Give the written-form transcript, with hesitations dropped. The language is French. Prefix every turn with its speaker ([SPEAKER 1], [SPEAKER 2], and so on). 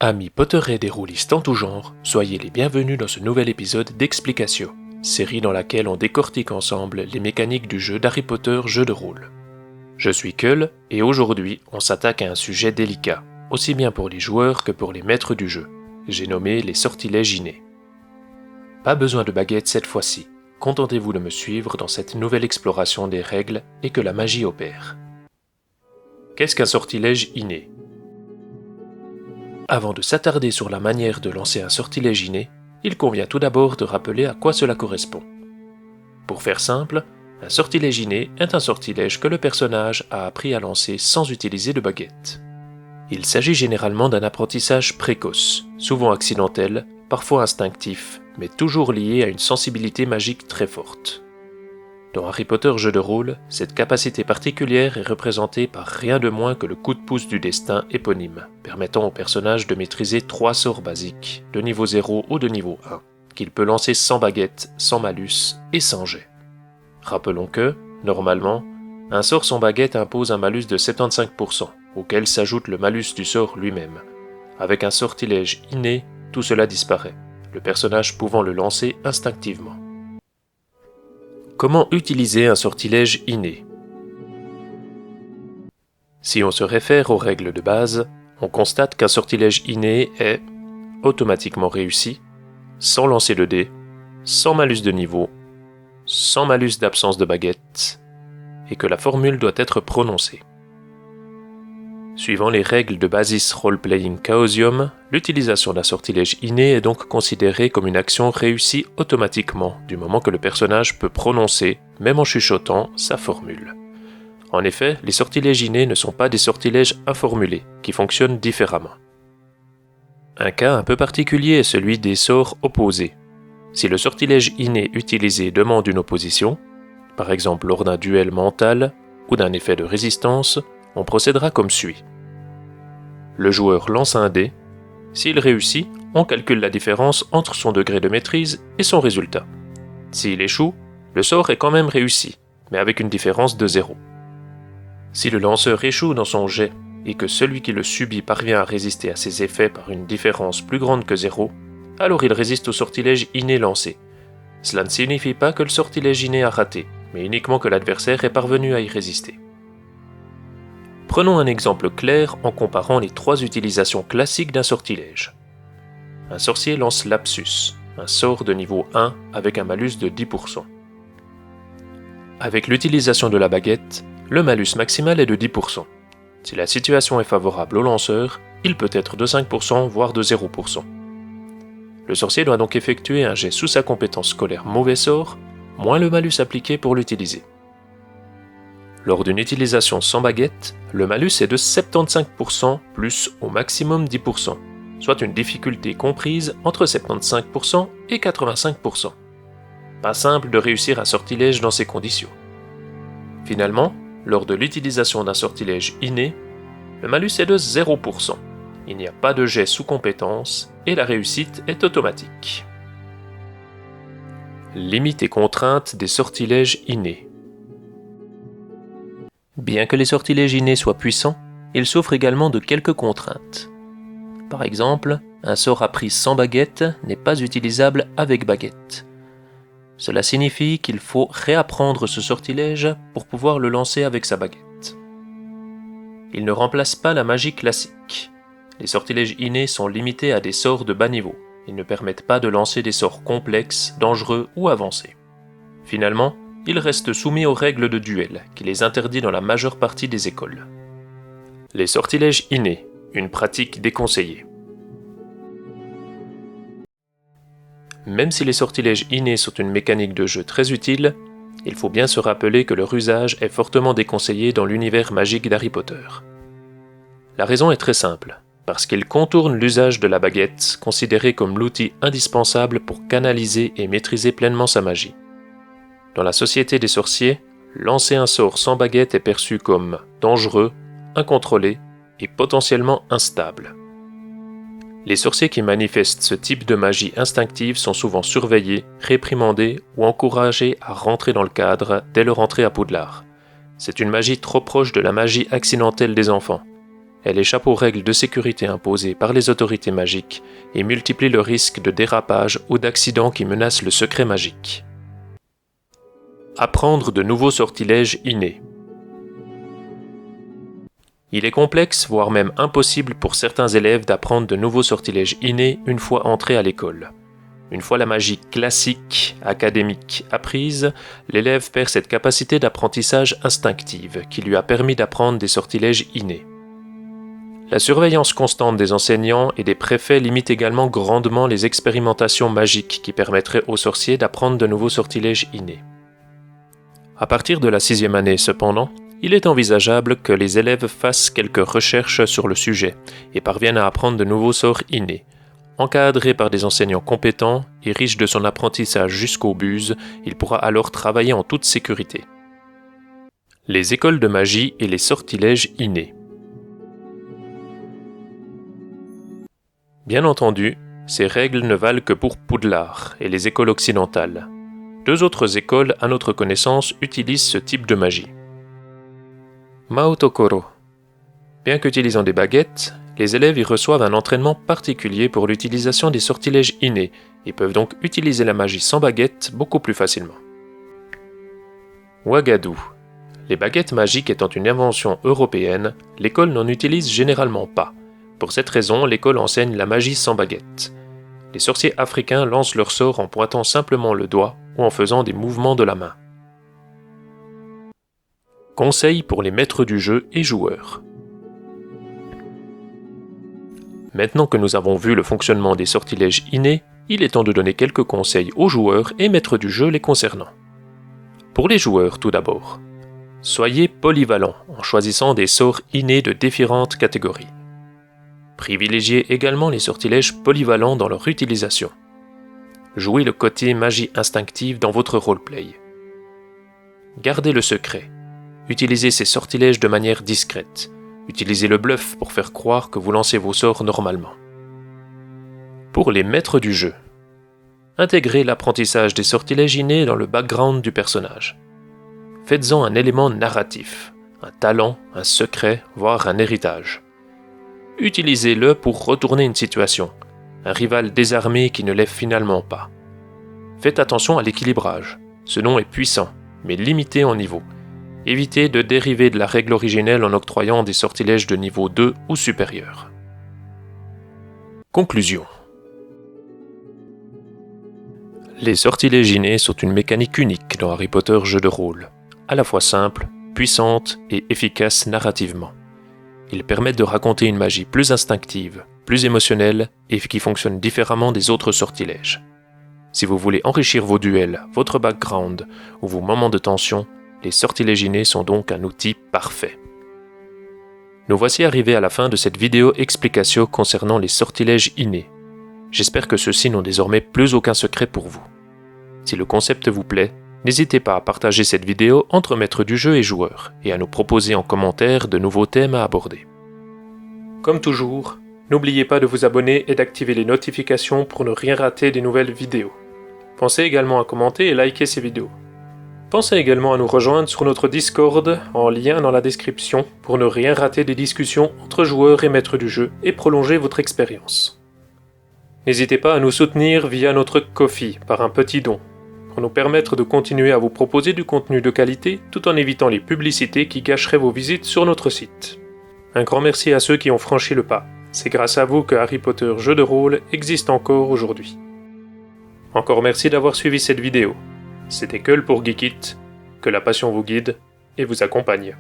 [SPEAKER 1] Amis Potterheads et rôlistes en tout genre, soyez les bienvenus dans ce nouvel épisode d'Explicatio, série dans laquelle on décortique ensemble les mécaniques du jeu d'Harry Potter jeu de rôle. Je suis Keul, et aujourd'hui on s'attaque à un sujet délicat, aussi bien pour les joueurs que pour les maîtres du jeu. J'ai nommé les sortilèges innés. Pas besoin de baguette cette fois-ci, contentez-vous de me suivre dans cette nouvelle exploration des règles et que la magie opère. Qu'est-ce qu'un sortilège inné ? Avant de s'attarder sur la manière de lancer un sortilège inné, il convient tout d'abord de rappeler à quoi cela correspond. Pour faire simple, un sortilège inné est un sortilège que le personnage a appris à lancer sans utiliser de baguette. Il s'agit généralement d'un apprentissage précoce, souvent accidentel, parfois instinctif, mais toujours lié à une sensibilité magique très forte. Dans Harry Potter jeu de rôle, cette capacité particulière est représentée par rien de moins que le coup de pouce du destin éponyme, permettant au personnage de maîtriser 3 sorts basiques, de niveau 0 ou de niveau 1, qu'il peut lancer sans baguette, sans malus et sans jet. Rappelons que, normalement, un sort sans baguette impose un malus de 75%, auquel s'ajoute le malus du sort lui-même. Avec un sortilège inné, tout cela disparaît, le personnage pouvant le lancer instinctivement. Comment utiliser un sortilège inné ? Si on se réfère aux règles de base, on constate qu'un sortilège inné est automatiquement réussi, sans lancer de dés, sans malus de niveau, sans malus d'absence de baguette, et que la formule doit être prononcée. Suivant les règles de Basis Role-Playing Chaosium, l'utilisation d'un sortilège inné est donc considérée comme une action réussie automatiquement, du moment que le personnage peut prononcer, même en chuchotant, sa formule. En effet, les sortilèges innés ne sont pas des sortilèges informulés, qui fonctionnent différemment. Un cas un peu particulier est celui des sorts opposés. Si le sortilège inné utilisé demande une opposition, par exemple lors d'un duel mental ou d'un effet de résistance, on procédera comme suit. Le joueur lance un dé. S'il réussit, on calcule la différence entre son degré de maîtrise et son résultat. S'il échoue, le sort est quand même réussi, mais avec une différence de 0. Si le lanceur échoue dans son jet et que celui qui le subit parvient à résister à ses effets par une différence plus grande que 0, alors il résiste au sortilège inné lancé. Cela ne signifie pas que le sortilège inné a raté, mais uniquement que l'adversaire est parvenu à y résister. Prenons un exemple clair en comparant les 3 utilisations classiques d'un sortilège. Un sorcier lance Lapsus, un sort de niveau 1 avec un malus de 10%. Avec l'utilisation de la baguette, le malus maximal est de 10%. Si la situation est favorable au lanceur, il peut être de 5% voire de 0%. Le sorcier doit donc effectuer un jet sous sa compétence scolaire mauvais sort, moins le malus appliqué pour l'utiliser. Lors d'une utilisation sans baguette, le malus est de 75% plus au maximum 10%, soit une difficulté comprise entre 75% et 85%. Pas simple de réussir un sortilège dans ces conditions. Finalement, lors de l'utilisation d'un sortilège inné, le malus est de 0%. Il n'y a pas de jet sous compétence et la réussite est automatique. Limites et contraintes des sortilèges innés. Bien que les sortilèges innés soient puissants, ils souffrent également de quelques contraintes. Par exemple, un sort appris sans baguette n'est pas utilisable avec baguette. Cela signifie qu'il faut réapprendre ce sortilège pour pouvoir le lancer avec sa baguette. Il ne remplace pas la magie classique. Les sortilèges innés sont limités à des sorts de bas niveau. Ils ne permettent pas de lancer des sorts complexes, dangereux ou avancés. Finalement, ils restent soumis aux règles de duel, qui les interdit dans la majeure partie des écoles. Les sortilèges innés, une pratique déconseillée. Même si les sortilèges innés sont une mécanique de jeu très utile, il faut bien se rappeler que leur usage est fortement déconseillé dans l'univers magique d'Harry Potter. La raison est très simple, parce qu'ils contournent l'usage de la baguette, considérée comme l'outil indispensable pour canaliser et maîtriser pleinement sa magie. Dans la société des sorciers, lancer un sort sans baguette est perçu comme dangereux, incontrôlé et potentiellement instable. Les sorciers qui manifestent ce type de magie instinctive sont souvent surveillés, réprimandés ou encouragés à rentrer dans le cadre dès leur entrée à Poudlard. C'est une magie trop proche de la magie accidentelle des enfants. Elle échappe aux règles de sécurité imposées par les autorités magiques et multiplie le risque de dérapage ou d'accident qui menacent le secret magique. Apprendre de nouveaux sortilèges innés. Il est complexe, voire même impossible pour certains élèves d'apprendre de nouveaux sortilèges innés une fois entrés à l'école. Une fois la magie classique, académique apprise, l'élève perd cette capacité d'apprentissage instinctive qui lui a permis d'apprendre des sortilèges innés. La surveillance constante des enseignants et des préfets limite également grandement les expérimentations magiques qui permettraient aux sorciers d'apprendre de nouveaux sortilèges innés. À partir de la 6e année, cependant, il est envisageable que les élèves fassent quelques recherches sur le sujet et parviennent à apprendre de nouveaux sorts innés. Encadré par des enseignants compétents et riche de son apprentissage jusqu'aux buses, il pourra alors travailler en toute sécurité. Les écoles de magie et les sortilèges innés. Bien entendu, ces règles ne valent que pour Poudlard et les écoles occidentales. 2 autres écoles, à notre connaissance, utilisent ce type de magie. Maotokoro. Bien qu'utilisant des baguettes, les élèves y reçoivent un entraînement particulier pour l'utilisation des sortilèges innés et peuvent donc utiliser la magie sans baguette beaucoup plus facilement. Ouagadou. Les baguettes magiques étant une invention européenne, l'école n'en utilise généralement pas. Pour cette raison, l'école enseigne la magie sans baguette. Les sorciers africains lancent leurs sorts en pointant simplement le doigt ou en faisant des mouvements de la main. Conseils pour les maîtres du jeu et joueurs. Maintenant que nous avons vu le fonctionnement des sortilèges innés, il est temps de donner quelques conseils aux joueurs et maîtres du jeu les concernant. Pour les joueurs tout d'abord, soyez polyvalents en choisissant des sorts innés de différentes catégories. Privilégiez également les sortilèges polyvalents dans leur utilisation. Jouez le côté magie instinctive dans votre roleplay. Gardez le secret. Utilisez ces sortilèges de manière discrète. Utilisez le bluff pour faire croire que vous lancez vos sorts normalement. Pour les maîtres du jeu, intégrez l'apprentissage des sortilèges innés dans le background du personnage. Faites-en un élément narratif, un talent, un secret, voire un héritage. Utilisez-le pour retourner une situation, un rival désarmé qui ne lève finalement pas. Faites attention à l'équilibrage. Ce nom est puissant, mais limité en niveau. Évitez de dériver de la règle originelle en octroyant des sortilèges de niveau 2 ou supérieur. Conclusion. Les sortilèges innés sont une mécanique unique dans Harry Potter jeu de rôle, à la fois simple, puissante et efficace narrativement. Ils permettent de raconter une magie plus instinctive, plus émotionnelle et qui fonctionne différemment des autres sortilèges. Si vous voulez enrichir vos duels, votre background ou vos moments de tension, les sortilèges innés sont donc un outil parfait. Nous voici arrivés à la fin de cette vidéo explication concernant les sortilèges innés. J'espère que ceux-ci n'ont désormais plus aucun secret pour vous. Si le concept vous plaît, n'hésitez pas à partager cette vidéo entre maîtres du jeu et joueurs, et à nous proposer en commentaire de nouveaux thèmes à aborder. Comme toujours, n'oubliez pas de vous abonner et d'activer les notifications pour ne rien rater des nouvelles vidéos. Pensez également à commenter et liker ces vidéos. Pensez également à nous rejoindre sur notre Discord, en lien dans la description, pour ne rien rater des discussions entre joueurs et maîtres du jeu et prolonger votre expérience. N'hésitez pas à nous soutenir via notre Ko-fi par un petit don, pour nous permettre de continuer à vous proposer du contenu de qualité tout en évitant les publicités qui gâcheraient vos visites sur notre site. Un grand merci à ceux qui ont franchi le pas. C'est grâce à vous que Harry Potter jeu de rôle existe encore aujourd'hui. Encore merci d'avoir suivi cette vidéo. C'était Keul pour Geekit, que la passion vous guide et vous accompagne.